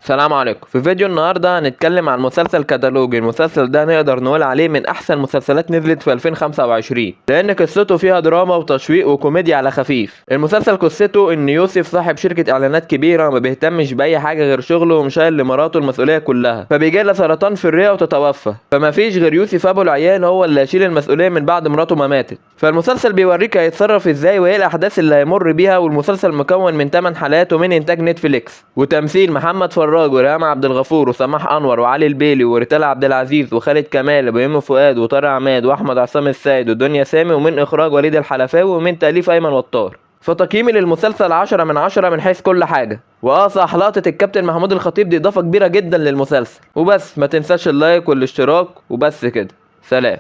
السلام عليكم. في فيديو النهارده هنتكلم عن مسلسل كتالوج. المسلسل ده نقدر نقول عليه من احسن مسلسلات نزلت في 2025 لان قصته فيها دراما وتشويق وكوميديا على خفيف. المسلسل قصته ان يوسف صاحب شركة اعلانات كبيرة ما بيهتمش باي حاجة غير شغله ومشايل لمراته المسؤولية كلها، فبيجيلها سرطان في الرئة وتتوفى، فما فيش غير يوسف ابو العيال هو اللي هيشيل المسؤولية من بعد مراته ما ماتت. فالمسلسل بيوريك هيتصرف ازاي وايه الاحداث اللي هيمر بيها. والمسلسل مكون من 8 حلقات ومن انتاج نتفليكس، وتمثيل محمد فراج وريهام عبد الغفور وسماح انور وعلي البيلي وريتال عبد العزيز وخالد كمال وبيومي فؤاد وطارق عماد واحمد عصام السيد ودنيا سامي، ومن اخراج وليد الحلفاوي ومن تاليف ايمن وطار. فتقييمي للمسلسل 10 من 10 من حيث كل حاجة. صح، لقطة الكابتن محمود الخطيب دي اضافة كبيرة جدا للمسلسل. وبس ما تنساش اللايك والاشتراك، وبس كده، سلام.